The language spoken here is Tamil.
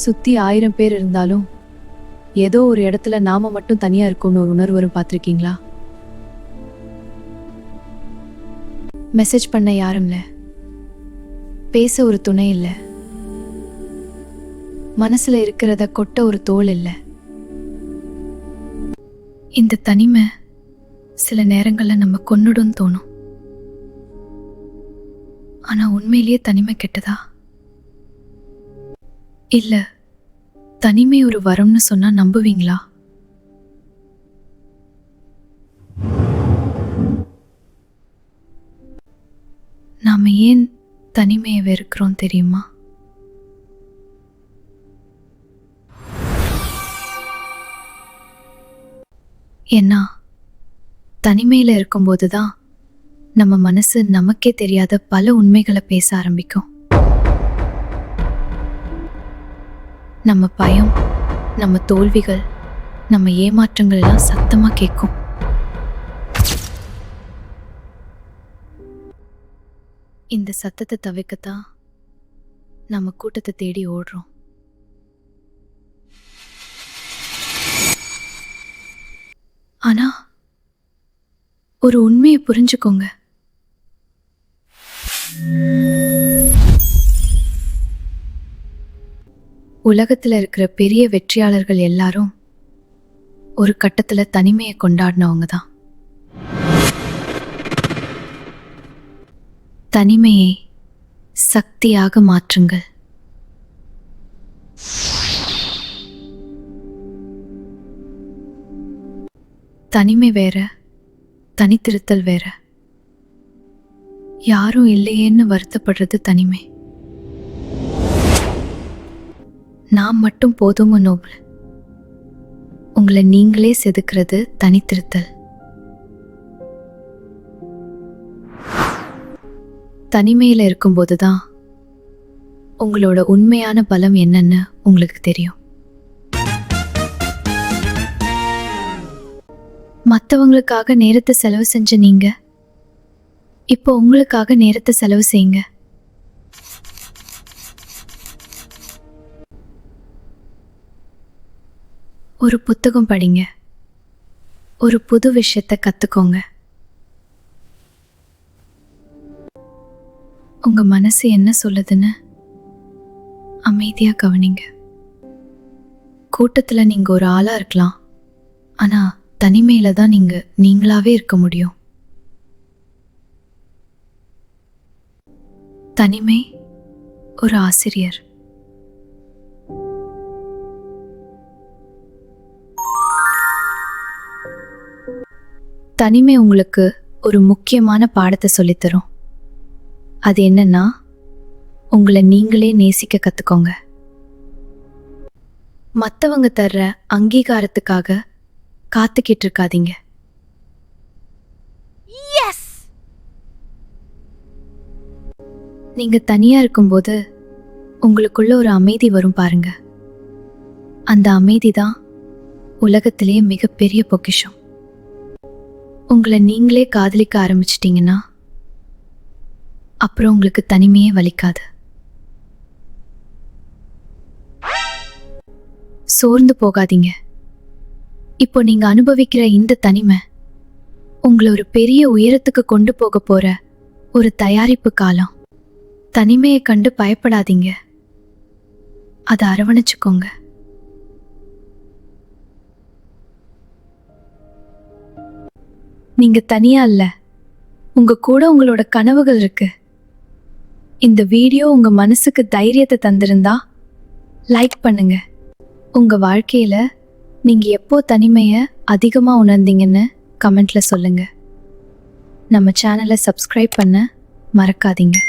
சுத்தி 1000 பேர் இருந்தாலும் ஏதோ ஒரு இடத்துல நாம மட்டும் தனியா இருக்கோம்னு ஒரு உணர்வு வரும். பார்த்திருக்கீங்களா? மெசேஜ் பண்ண யாரும் இல்லை, பேச ஒரு துணை இல்லை, மனசுல இருக்கிறத கொட்ட ஒரு தோள் இல்லை. இந்த தனிமை சில நேரங்கள்ல நம்ம கொன்னுடும் தோணும். ஆனா உண்மையிலேயே தனிமை கெட்டதா? இல்ல தனிமை ஒரு வரம்னு சொன்னா நம்புவீங்களா? நாம ஏன் தனிமையை வெறுக்கிறோம் தெரியுமா? ஏன்னா தனிமையில இருக்கும்போதுதான் நம்ம மனசு நமக்கே தெரியாத பல உண்மைகளை பேச ஆரம்பிக்கும். நம்ம பயம், நம்ம தோல்விகள், நம்ம ஏமாற்றங்கள் எல்லாம் சத்தமா கேட்கும். இந்த சத்தத்தை தவிர்க்கத்தான் நம்ம கூட்டத்தை தேடி ஓடுறோம். ஆனா ஒரு உண்மையை புரிஞ்சுக்கோங்க. உலகத்துல இருக்கிற பெரிய வெற்றியாளர்கள் எல்லாரும் ஒரு கட்டத்துல தனிமையை கொண்டாடினவங்க தான். தனிமையை சக்தியாக மாற்றுங்கள். தனிமை வேற, தனித்திருத்தல் வேற. யாரும் இல்லையேன்னு வருத்தப்படுறது தனிமை. நான் மட்டும் போதும் நோபல். உங்களை நீங்களே செதுக்கிறது தனித்திருத்தல். தனிமையில இருக்கும்போதுதான் உங்களோட உண்மையான பலம் என்னன்னு உங்களுக்கு தெரியும். மற்றவங்களுக்காக நேரத்தை செலவு செஞ்ச நீங்க இப்போ உங்களுக்காக நேரத்தை செலவு செய்யுங்க. ஒரு புத்தகம் படிங்க, ஒரு புது விஷயத்தை கத்துக்கோங்க. உங்க மனசு என்ன சொல்லுதுன்னு அமைதியா கவனிங்க. கூட்டத்துல நீங்க ஒரு ஆளா இருக்கலாம், ஆனா தனிமையில தான் நீங்க நீங்களாவே இருக்க முடியும். தனிமை ஒரு ஆசிரியர். தனிமை உங்களுக்கு ஒரு முக்கியமான பாடத்தை சொல்லித்தரும். அது என்னன்னா, உங்களை நீங்களே நேசிக்க கத்துக்கோங்க. மற்றவங்க தர்ற அங்கீகாரத்துக்காக காத்துக்கிட்டு இருக்காதீங்க. நீங்க தனியா இருக்கும்போது உங்களுக்குள்ள ஒரு அமைதி வரும் பாருங்க. அந்த அமைதி தான் உலகத்திலேயே மிகப்பெரிய பொக்கிஷம். உங்களை நீங்களே காதலிக்க ஆரம்பிச்சிட்டீங்கன்னா அப்புறம் உங்களுக்கு தனிமையே வலிக்காது. சோர்ந்து போகாதீங்க. இப்போ நீங்க அனுபவிக்கிற இந்த தனிமை உங்களை ஒரு பெரிய உயரத்துக்கு கொண்டு போக போற ஒரு தயாரிப்பு காலம். தனிமையை கண்டு பயப்படாதீங்க, அதை அரவணைச்சுக்கோங்க. நீங்க தனியா இல்ல, உங்க கூட உங்களோட கனவுகள் இருக்கு. இந்த வீடியோ உங்க மனசுக்கு தைரியத்தை தந்திருந்தா லைக் பண்ணுங்க. உங்க வாழ்க்கையில நீங்க எப்போ தனிமையை அதிகமா உணர்ந்தீங்கன்னு கமெண்ட்ல சொல்லுங்க. நம்ம சேனலை சப்ஸ்கிரைப் பண்ண மறக்காதீங்க.